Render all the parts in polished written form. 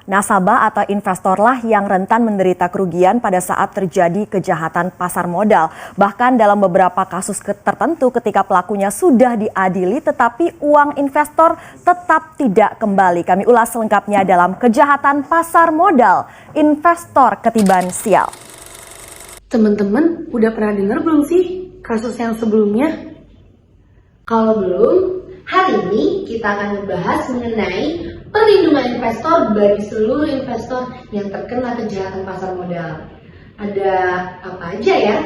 Nasabah atau investorlah yang rentan menderita kerugian pada saat terjadi kejahatan pasar modal. Bahkan dalam beberapa kasus tertentu ketika pelakunya sudah diadili tetapi uang investor tetap tidak kembali. Kami ulas selengkapnya dalam kejahatan pasar modal, investor ketiban sial. Teman-teman, udah pernah dengar belum sih kasus yang sebelumnya? Kalau belum, hari ini kita akan membahas mengenai perlindungan investor bagi seluruh investor yang terkena kejahatan pasar modal. Ada apa aja ya?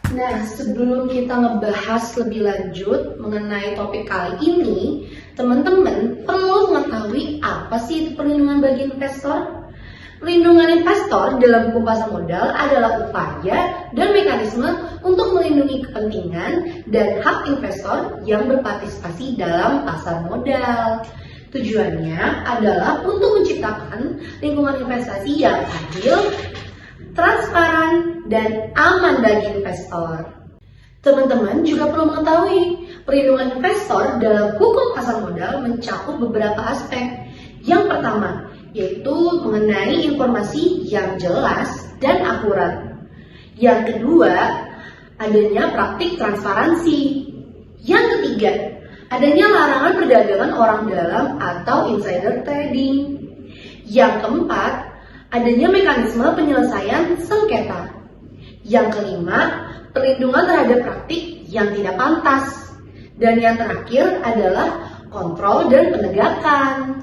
Nah, sebelum kita ngebahas lebih lanjut mengenai topik kali ini, teman-teman perlu mengetahui apa sih itu perlindungan bagi investor? Perlindungan investor dalam buku pasar modal adalah upaya dan mekanisme untuk melindungi kepentingan dan hak investor yang berpartisipasi dalam pasar modal. Tujuannya adalah untuk menciptakan lingkungan investasi yang adil, transparan, dan aman bagi investor. Teman-teman juga perlu mengetahui, perlindungan investor dalam hukum pasar modal mencakup beberapa aspek. Yang pertama, yaitu mengenai informasi yang jelas dan akurat. Yang kedua, adanya praktik transparansi. Yang ketiga, adanya larangan perdagangan orang dalam atau insider trading. Yang keempat, adanya mekanisme penyelesaian sengketa. Yang kelima, perlindungan terhadap praktik yang tidak pantas. Dan yang terakhir adalah kontrol dan penegakan.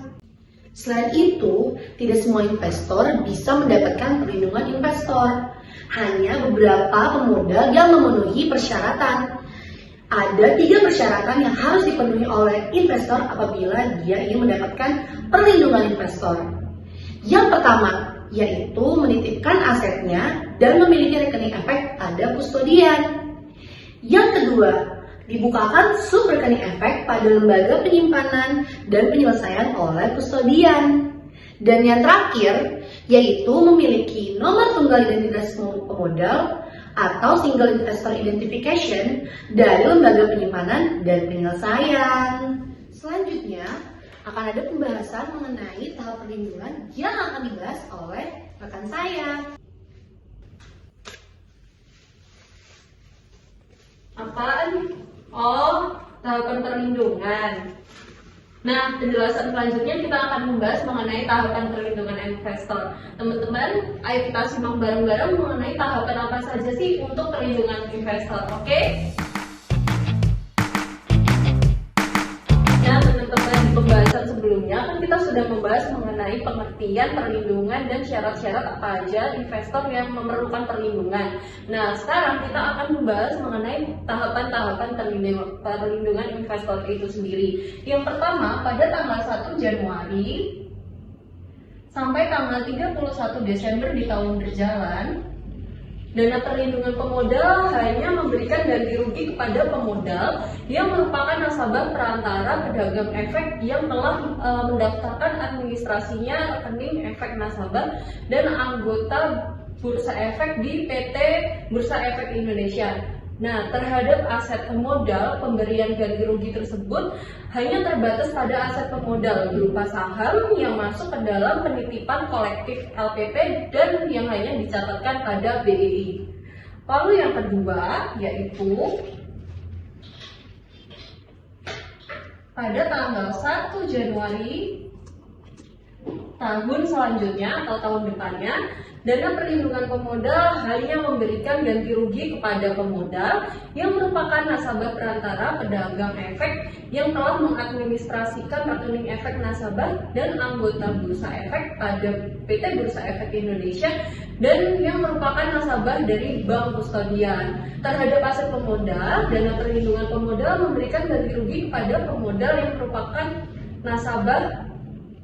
Selain itu, tidak semua investor bisa mendapatkan perlindungan investor. Hanya beberapa pemodal yang memenuhi persyaratan. Ada 3 persyaratan yang harus dipenuhi oleh investor apabila dia ingin mendapatkan perlindungan investor. Yang pertama, yaitu menitipkan asetnya dan memiliki rekening efek pada kustodian. Yang kedua, dibukakan subrekening efek pada lembaga penyimpanan dan penyelesaian oleh kustodian. Dan yang terakhir, yaitu memiliki nomor tunggal identitas pemodal atau single investor identification dari lembaga penyimpanan dan penyelesaian. Selanjutnya, akan ada pembahasan mengenai tahap perlindungan yang akan dibahas oleh rekan saya. Apaan? Oh, tahapan perlindungan. Nah, penjelasan selanjutnya kita akan membahas mengenai tahapan perlindungan investor. Teman-teman, ayo kita simak bareng-bareng mengenai tahapan apa saja sih untuk perlindungan investor, oke? Nah, teman-teman, di pembahasan sebelumnya kan kita sudah membahas mengenai pengertian perlindungan dan syarat-syarat apa aja investor yang memerlukan perlindungan. Nah, sekarang kita akan membahas mengenai tahapan-tahapan perlindungan investor itu sendiri. Yang pertama, pada tanggal 1 Januari sampai tanggal 31 Desember di tahun berjalan, dana perlindungan pemodal hanya memberikan ganti rugi kepada pemodal yang merupakan nasabah perantara pedagang efek yang telah mendaftarkan administrasinya rekening efek nasabah dan anggota Bursa Efek di PT Bursa Efek Indonesia. Nah, terhadap aset pemodal, pemberian ganti rugi tersebut hanya terbatas pada aset pemodal berupa saham yang masuk ke dalam penitipan kolektif LPP dan yang hanya dicatatkan pada BEI. Lalu yang kedua yaitu pada tanggal 1 Januari tahun selanjutnya atau tahun depannya, dana perlindungan pemodal hanya memberikan ganti rugi kepada pemodal yang merupakan nasabah perantara pedagang efek yang telah mengadministrasikan rekening efek nasabah dan anggota Bursa Efek pada PT Bursa Efek Indonesia dan yang merupakan nasabah dari bank kustodian. Terhadap aset pemodal, dana perlindungan pemodal memberikan ganti rugi kepada pemodal yang merupakan nasabah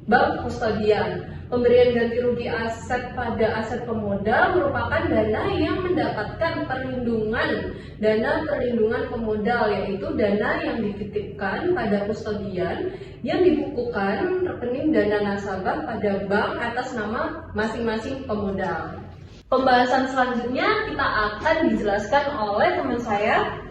bank kustodian. Pemberian ganti rugi aset pada aset pemodal merupakan dana yang mendapatkan perlindungan dana perlindungan pemodal, yaitu dana yang dititipkan pada kustodian yang dibukukan rekening dana nasabah pada bank atas nama masing-masing pemodal. Pembahasan selanjutnya kita akan dijelaskan oleh teman saya.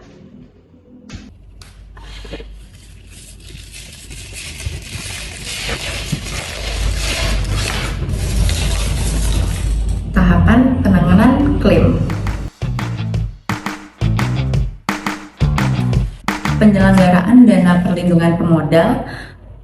penyelenggaraan dana perlindungan pemodal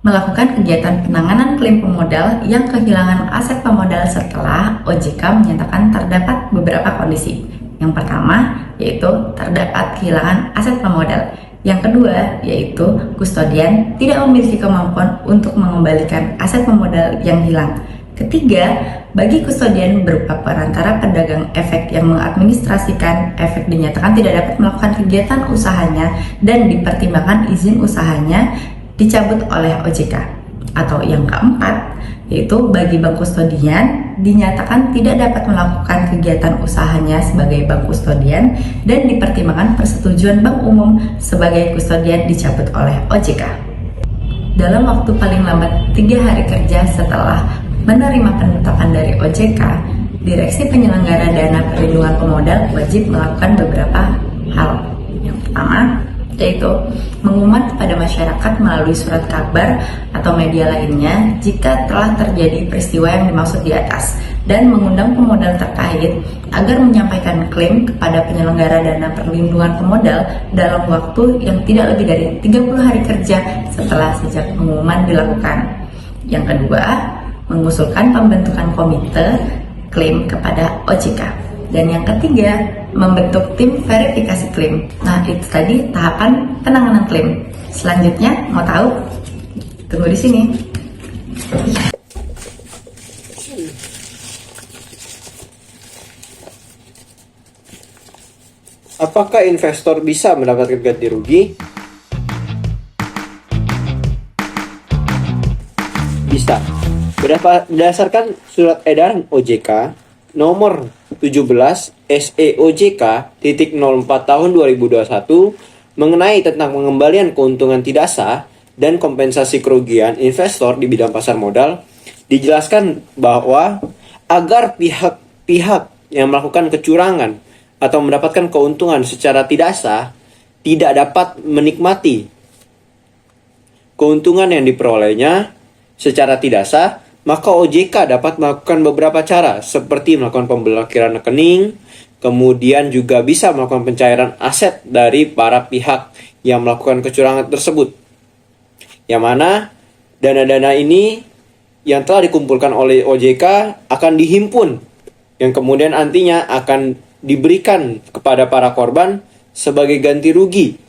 melakukan kegiatan penanganan klaim pemodal yang kehilangan aset pemodal setelah OJK menyatakan terdapat beberapa kondisi. Yang pertama yaitu terdapat kehilangan aset pemodal. Yang kedua yaitu kustodian tidak memiliki kemampuan untuk mengembalikan aset pemodal yang hilang. Ketiga, bagi kustodian berupa perantara pedagang efek yang mengadministrasikan efek dinyatakan tidak dapat melakukan kegiatan usahanya dan dipertimbangkan izin usahanya dicabut oleh OJK. Atau yang keempat, yaitu bagi bank kustodian dinyatakan tidak dapat melakukan kegiatan usahanya sebagai bank kustodian dan dipertimbangkan persetujuan bank umum sebagai kustodian dicabut oleh OJK. Dalam waktu paling lambat 3 hari kerja setelah menerima penetapan dari OJK, Direksi Penyelenggara Dana Perlindungan Pemodal wajib melakukan beberapa hal. Yang pertama, yaitu mengumuman kepada masyarakat melalui surat kabar atau media lainnya jika telah terjadi peristiwa yang dimaksud di atas, dan mengundang pemodal terkait agar menyampaikan klaim kepada penyelenggara dana perlindungan pemodal dalam waktu yang tidak lebih dari 30 hari kerja setelah sejak pengumuman dilakukan. Yang kedua, mengusulkan pembentukan komite klaim kepada OJK. Dan yang ketiga, membentuk tim verifikasi klaim. Nah, itu tadi tahapan penanganan klaim. Selanjutnya, mau tahu? Tunggu di sini. Apakah investor bisa mendapatkan ganti rugi? Bisa. Berdasarkan surat edaran OJK nomor 17 SEOJK .04 tahun 2021 mengenai tentang pengembalian keuntungan tidak sah dan kompensasi kerugian investor di bidang pasar modal, dijelaskan bahwa agar pihak-pihak yang melakukan kecurangan atau mendapatkan keuntungan secara tidak sah tidak dapat menikmati keuntungan yang diperolehnya secara tidak sah, maka OJK dapat melakukan beberapa cara seperti melakukan pemblokiran rekening, kemudian juga bisa melakukan pencairan aset dari para pihak yang melakukan kecurangan tersebut. Yang mana dana-dana ini yang telah dikumpulkan oleh OJK akan dihimpun, yang kemudian nantinya akan diberikan kepada para korban sebagai ganti rugi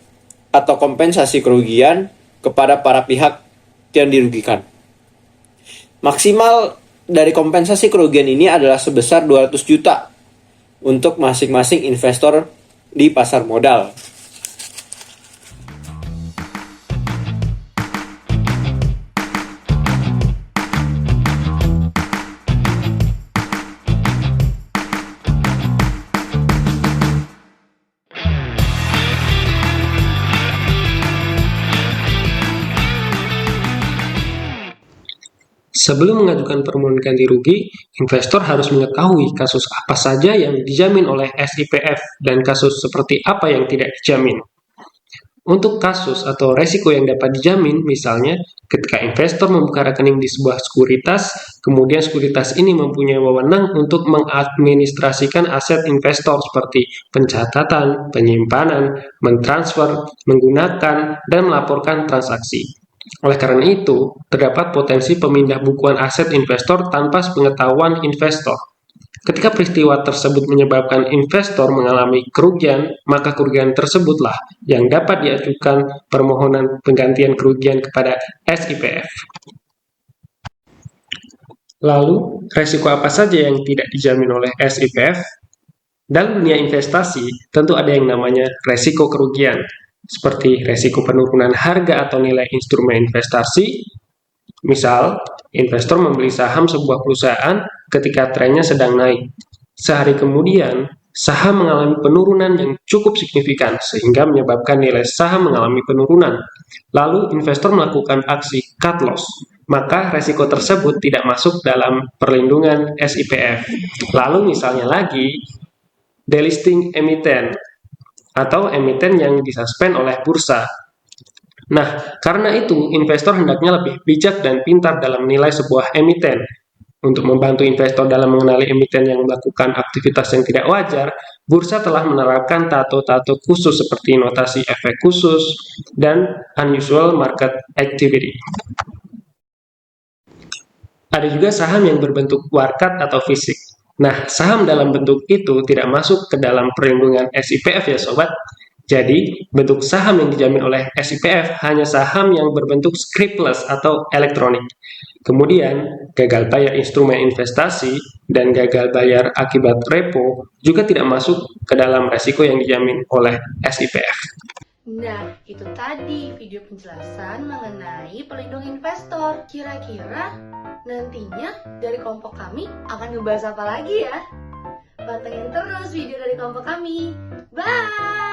atau kompensasi kerugian kepada para pihak yang dirugikan. Maksimal dari kompensasi kerugian ini adalah sebesar 200 juta untuk masing-masing investor di pasar modal. Sebelum mengajukan permohonan ganti rugi, investor harus mengetahui kasus apa saja yang dijamin oleh SIPF dan kasus seperti apa yang tidak dijamin. Untuk kasus atau resiko yang dapat dijamin, misalnya ketika investor membuka rekening di sebuah sekuritas, kemudian sekuritas ini mempunyai wewenang untuk mengadministrasikan aset investor seperti pencatatan, penyimpanan, mentransfer, menggunakan, dan melaporkan transaksi. Oleh karena itu, terdapat potensi pemindah bukuan aset investor tanpa sepengetahuan investor. Ketika peristiwa tersebut menyebabkan investor mengalami kerugian, maka kerugian tersebutlah yang dapat diajukan permohonan penggantian kerugian kepada SIPF. Lalu, resiko apa saja yang tidak dijamin oleh SIPF? Dalam dunia investasi, tentu ada yang namanya resiko kerugian, seperti resiko penurunan harga atau nilai instrumen investasi. Misal, investor membeli saham sebuah perusahaan ketika trennya sedang naik. Sehari kemudian, saham mengalami penurunan yang cukup signifikan sehingga menyebabkan nilai saham mengalami penurunan. Lalu, investor melakukan aksi cut loss. Maka resiko tersebut tidak masuk dalam perlindungan SIPF. Lalu misalnya lagi, delisting emiten atau emiten yang disuspend oleh bursa. Nah, karena itu investor hendaknya lebih bijak dan pintar dalam menilai sebuah emiten. Untuk membantu investor dalam mengenali emiten yang melakukan aktivitas yang tidak wajar, bursa telah menerapkan tato-tato khusus seperti notasi efek khusus dan unusual market activity. Ada juga saham yang berbentuk warkat atau fisik. Nah, saham dalam bentuk itu tidak masuk ke dalam perlindungan SIPF ya sobat. Jadi, bentuk saham yang dijamin oleh SIPF hanya saham yang berbentuk scriptless atau elektronik. Kemudian, gagal bayar instrumen investasi dan gagal bayar akibat repo juga tidak masuk ke dalam resiko yang dijamin oleh SIPF. Nah, itu tadi video penjelasan mengenai pelindung investor. Kira-kira nantinya dari kelompok kami akan ngebahas apa lagi ya? Pantengin terus video dari kelompok kami. Bye!